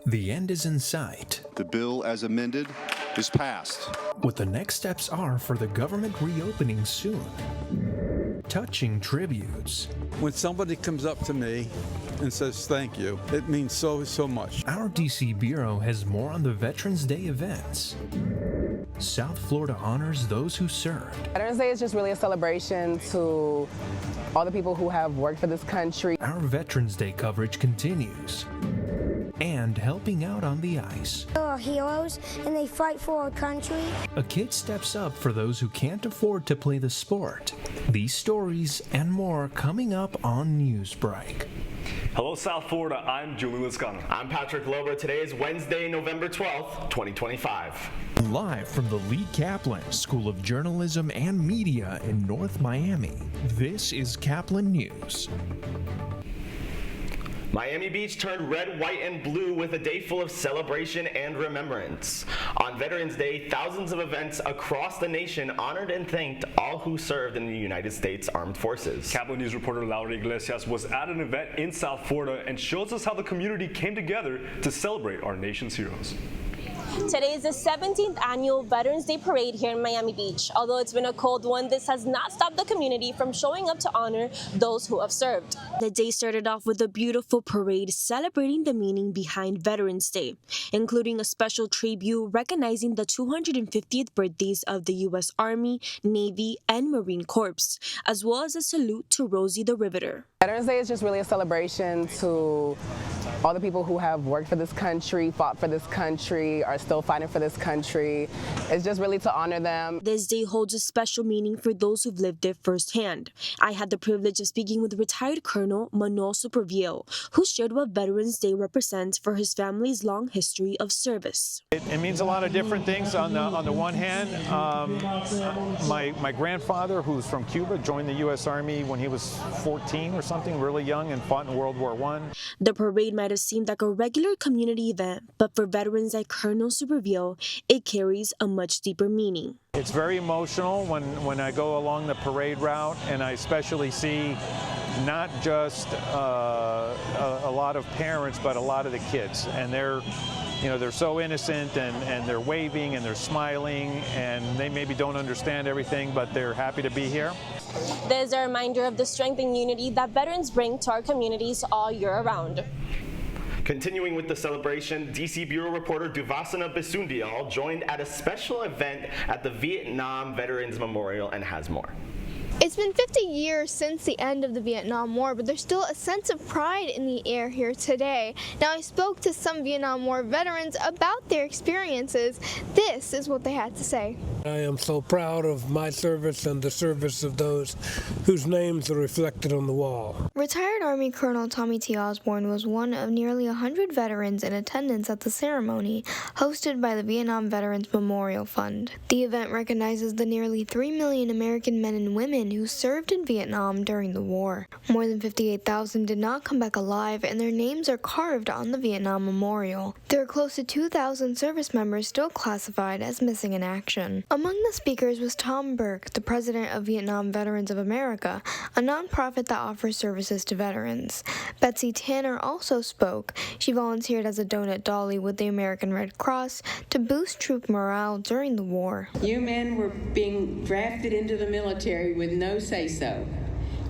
The end is in sight. The bill as amended is passed. What the next steps are for the government reopening soon. Touching tributes. When somebody comes up to me and says thank you, it means so much. Our DC Bureau has more on the Veterans Day events. South Florida honors those who served. Veterans Day is just really a celebration to all the people who have worked for this country. Our Veterans Day coverage continues. And helping out on the ice. They are heroes and they fight for our country. A kid steps up for those who can't afford to play the sport. These stories and more coming up on Newsbreak. Hello, South Florida. I'm Julie Liscano. I'm Patrick Lober. Today is Wednesday, November 12th, 2025. Live from the Lee Caplin School of Journalism and Media in North Miami, this is Caplin News. Miami Beach turned red, white, and blue with a day full of celebration and remembrance. On Veterans Day, thousands of events across the nation honored and thanked all who served in the United States Armed Forces. Caplin News reporter Laura Iglesias was at an event in South Florida and shows us how the community came together to celebrate our nation's heroes. Today is the 17th annual Veterans Day Parade here in Miami Beach. Although it's been a cold one, this has not stopped the community from showing up to honor those who have served. The day started off with a beautiful parade celebrating the meaning behind Veterans Day, including a special tribute recognizing the 250th birthdays of the U.S. Army, Navy, and Marine Corps, as well as a salute to Rosie the Riveter. Veterans Day is just really a celebration to all the people who have worked for this country, fought for this country, are still fighting for this country. It's just really to honor them. This day holds a special meaning for those who've lived it firsthand. I had the privilege of speaking with retired Colonel Manuel Supervielle, who shared what Veterans Day represents for his family's long history of service. It means a lot of different things. On the one hand, my grandfather, who's from Cuba, joined the U.S. Army when he was 14 or something, really young, and fought in World War I. The parade might have seemed like a regular community event, but for veterans like Colonel Supervielle, it carries a much deeper meaning. It's very emotional when I go along the parade route, and I especially see not just a lot of parents, but a lot of the kids, and they're so innocent, and they're waving and they're smiling, and they maybe don't understand everything, but they're happy to be here. There's a reminder of the strength and unity that veterans bring to our communities all year around. Continuing with the celebration, DC Bureau reporter Duvasana Bisundial joined at a special event at the Vietnam Veterans Memorial and has more. It's been 50 years since the end of the Vietnam War, but there's still a sense of pride in the air here today. Now, I spoke to some Vietnam War veterans about their experiences. This is what they had to say. I am so proud of my service and the service of those whose names are reflected on the wall. Retired Army Colonel Tommy T. Osborne was one of nearly 100 veterans in attendance at the ceremony hosted by the Vietnam Veterans Memorial Fund. The event recognizes the nearly 3 million American men and women who served in Vietnam during the war. More than 58,000 did not come back alive, and their names are carved on the Vietnam Memorial. There are close to 2,000 service members still classified as missing in action. Among the speakers was Tom Burke, the president of Vietnam Veterans of America, a nonprofit that offers services to veterans. Betsy Tanner also spoke. She volunteered as a donut dolly with the American Red Cross to boost troop morale during the war. You men were being drafted into the military with no say-so.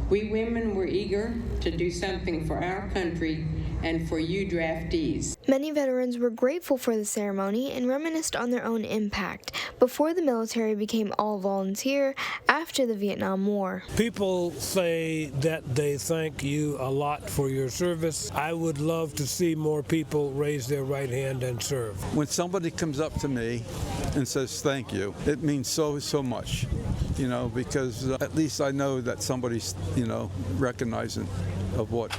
We women were eager to do something for our country and for you draftees. Many veterans were grateful for the ceremony and reminisced on their own impact before the military became all volunteer after the Vietnam War. People say that they thank you a lot for your service. I would love to see more people raise their right hand and serve. When somebody comes up to me and says thank you, it means so much, because at least I know that somebody's, recognizing of what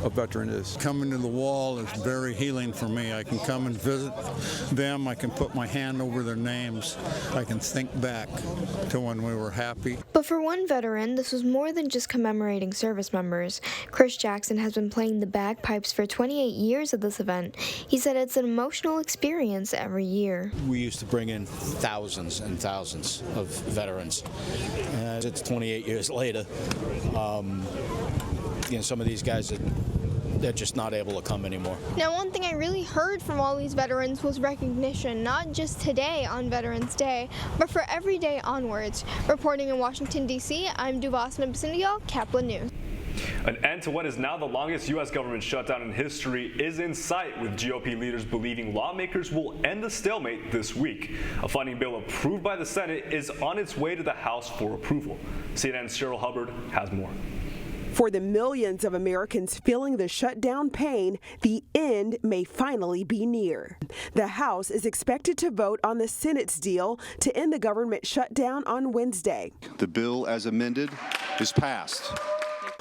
a veteran is. Coming to the wall is very healing for me. I can come and visit them. I can put my hand over their names. I can think back to when we were happy. But for one veteran, this was more than just commemorating service members. Chris Jackson has been playing the bagpipes for 28 years at this event. He said it's an emotional experience every year. We used to bring in thousands and thousands of veterans. It's 28 years later. Some of these guys they're just not able to come anymore. Now, one thing I really heard from all these veterans was recognition, not just today on Veterans Day, but for every day onwards. Reporting in Washington, D.C., I'm Duvasna Basindial, Caplin News. An end to what is now the longest U.S. government shutdown in history is in sight, with GOP leaders believing lawmakers will end the stalemate this week. A funding bill approved by the Senate is on its way to the House for approval. CNN's Cheryl Hubbard has more. For the millions of Americans feeling the shutdown pain, the end may finally be near. The House is expected to vote on the Senate's deal to end the government shutdown on Wednesday. The bill as amended is passed.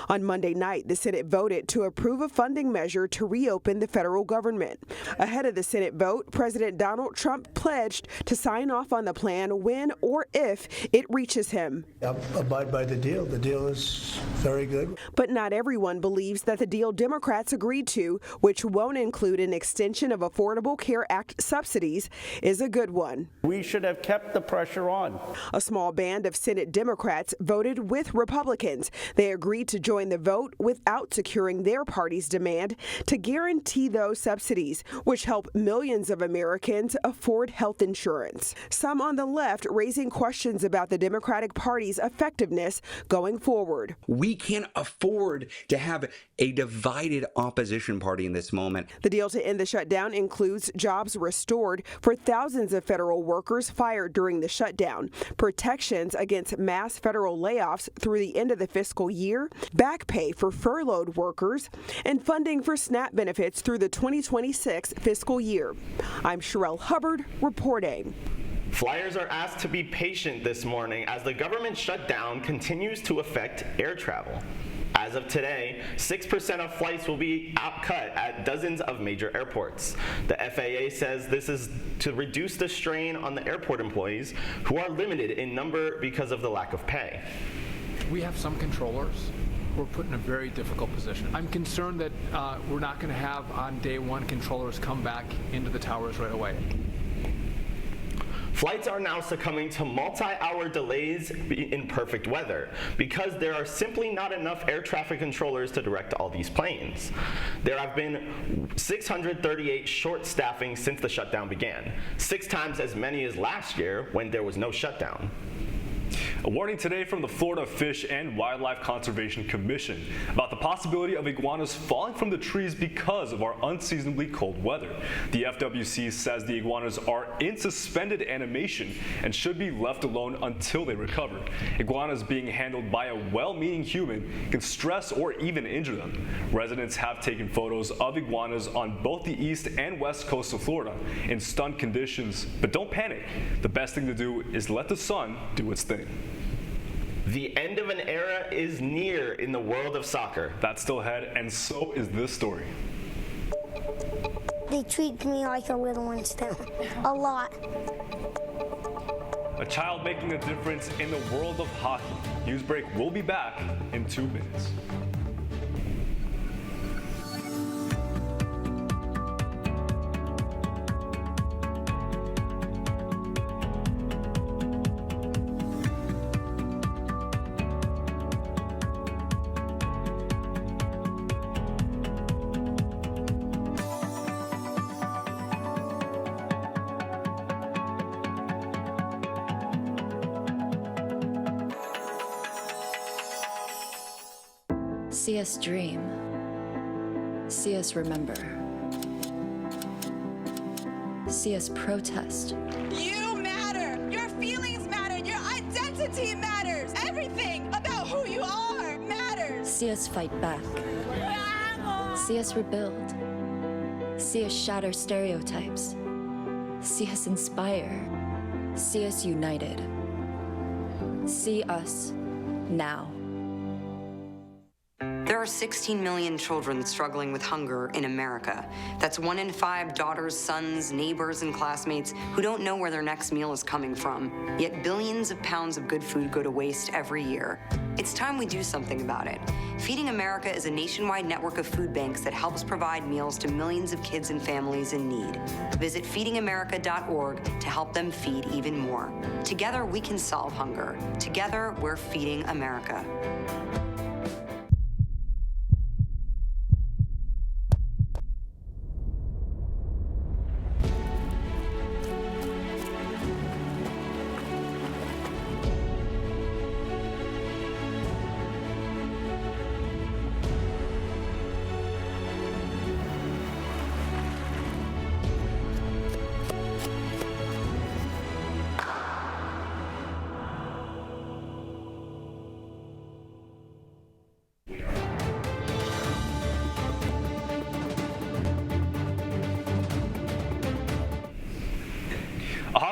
On Monday night, the Senate voted to approve a funding measure to reopen the federal government. Ahead of the Senate vote, President Donald Trump pledged to sign off on the plan when or if it reaches him. I'll abide by the deal. The deal is very good. But not everyone believes that the deal Democrats agreed to, which won't include an extension of Affordable Care Act subsidies, is a good one. We should have kept the pressure on. A small band of Senate Democrats voted with Republicans. They agreed to join the vote without securing their party's demand to guarantee those subsidies, which help millions of Americans afford health insurance. Some on the left raising questions about the Democratic Party's effectiveness going forward. We can't afford to have a divided opposition party in this moment. The deal to end the shutdown includes jobs restored for thousands of federal workers fired during the shutdown, protections against mass federal layoffs through the end of the fiscal year, back pay for furloughed workers, and funding for SNAP benefits through the 2026 fiscal year. I'm Cheryl Hubbard reporting. Flyers are asked to be patient this morning as the government shutdown continues to affect air travel. As of today, 6% of flights will be cut at dozens of major airports. The FAA says this is to reduce the strain on the airport employees who are limited in number because of the lack of pay. We have some controllers. We're put in a very difficult position. I'm concerned that we're not going to have on day one controllers come back into the towers right away. Flights are now succumbing to multi-hour delays in perfect weather because there are simply not enough air traffic controllers to direct all these planes. There have been 638 short staffing since the shutdown began, 6 times as many as last year when there was no shutdown. A warning today from the Florida Fish and Wildlife Conservation Commission about the possibility of iguanas falling from the trees because of our unseasonably cold weather. The FWC says the iguanas are in suspended animation and should be left alone until they recover. Iguanas being handled by a well-meaning human can stress or even injure them. Residents have taken photos of iguanas on both the east and west coast of Florida in stunned conditions, but don't panic. The best thing to do is let the sun do its thing. The end of an era is near in the world of soccer. That's still ahead, and so is this story. They treat me like a little one still. A lot. A child making a difference in the world of hockey. Newsbreak will be back in 2 minutes. See us dream. See us remember. See us protest. You matter. Your feelings matter. Your identity matters. Everything about who you are matters. See us fight back. See us rebuild. See us shatter stereotypes. See us inspire. See us united. See us now. There are 16 million children struggling with hunger in America. That's 1 in 5 daughters, sons, neighbors, and classmates who don't know where their next meal is coming from. Yet billions of pounds of good food go to waste every year. It's time we do something about it. Feeding America is a nationwide network of food banks that helps provide meals to millions of kids and families in need. Visit feedingamerica.org to help them feed even more. Together, we can solve hunger. Together, we're feeding America.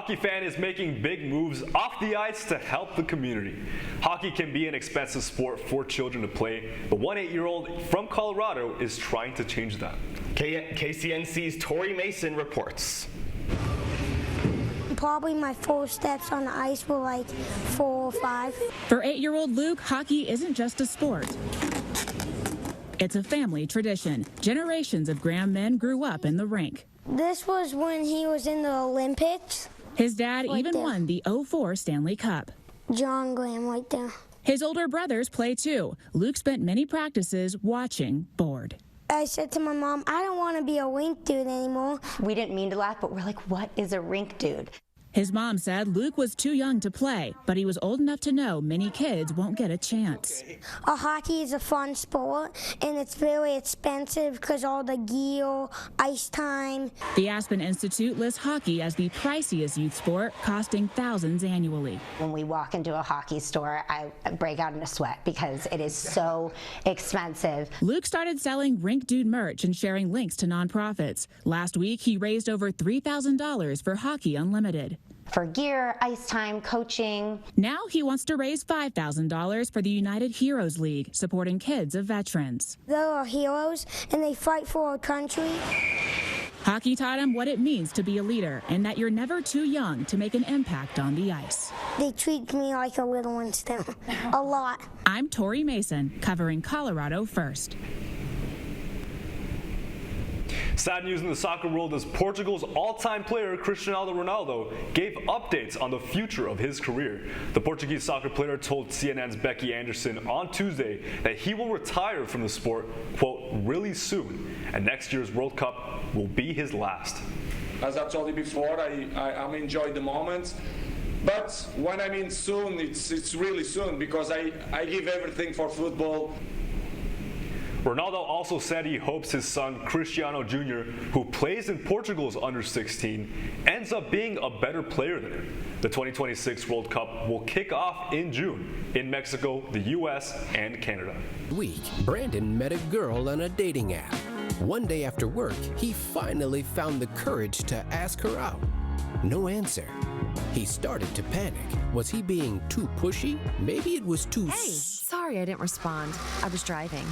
hockey fan is making big moves off the ice to help the community. Hockey can be an expensive sport for children to play, but one 8-year-old from Colorado is trying to change that. KCNC's Tori Mason reports. Probably my first steps on the ice were like 4 or 5. For 8-year-old Luke, hockey isn't just a sport. It's a family tradition. Generations of Graham men grew up in the rink. This was when he was in the Olympics. His dad even won the '04 Stanley Cup. John Graham right there. His older brothers play too. Luke spent many practices watching, bored. I said to my mom, I don't want to be a rink dude anymore. We didn't mean to laugh, but we're like, what is a rink dude? His mom said Luke was too young to play, but he was old enough to know many kids won't get a chance. Hockey is a fun sport, and it's very expensive because all the gear, ice time. The Aspen Institute lists hockey as the priciest youth sport, costing thousands annually. When we walk into a hockey store, I break out in a sweat because it is so expensive. Luke started selling Rink Dude merch and sharing links to nonprofits. Last week, he raised over $3,000 for Hockey Unlimited. For gear, ice time, coaching. Now he wants to raise $5,000 for the United Heroes League, supporting kids of veterans. They are heroes, and they fight for our country. Hockey taught him what it means to be a leader and that you're never too young to make an impact on the ice. They treat me like a little one still, a lot. I'm Tori Mason, covering Colorado First. Sad news in the soccer world as Portugal's all-time player Cristiano Ronaldo gave updates on the future of his career. The Portuguese soccer player told CNN's Becky Anderson on Tuesday that he will retire from the sport, quote, really soon, and next year's World Cup will be his last. As I told you before, I'm enjoying the moment. But when I mean soon, it's really soon because I give everything for football. Ronaldo also said he hopes his son Cristiano Jr., who plays in Portugal's under-16, ends up being a better player than him. The 2026 World Cup will kick off in June in Mexico, the US, and Canada. Week, Brandon met a girl on a dating app. One day after work, he finally found the courage to ask her out. No answer. He started to panic. Was he being too pushy? Maybe it was too... Hey, sorry I didn't respond. I was driving.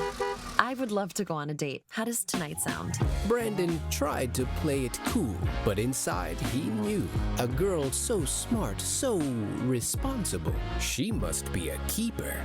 I would love to go on a date. How does tonight sound? Brandon tried to play it cool, but inside he knew. A girl so smart, so responsible. She must be a keeper.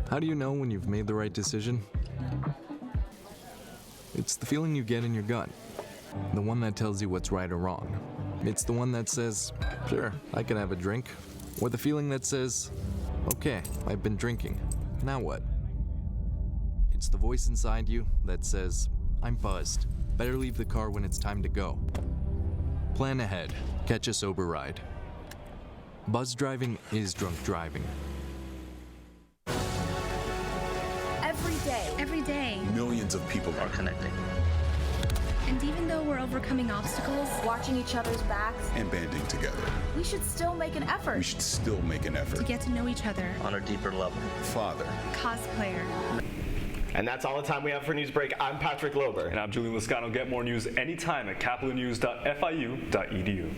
How do you know when you've made the right decision? It's the feeling you get in your gut. The one that tells you what's right or wrong. It's the one that says, sure, I can have a drink. Or the feeling that says, okay, I've been drinking. Now what? It's the voice inside you that says, I'm buzzed. Better leave the car when it's time to go. Plan ahead. Catch a sober ride. Buzz driving is drunk driving. Every day. Millions of people are connecting. And even though we're overcoming obstacles, watching each other's backs, and banding together, we should still make an effort. We should still make an effort to get to know each other on a deeper level. Father. Cosplayer. And that's all the time we have for Newsbreak. I'm Patrick Lober. And I'm Julian Lascano. Get more news anytime at caplinnews.fiu.edu.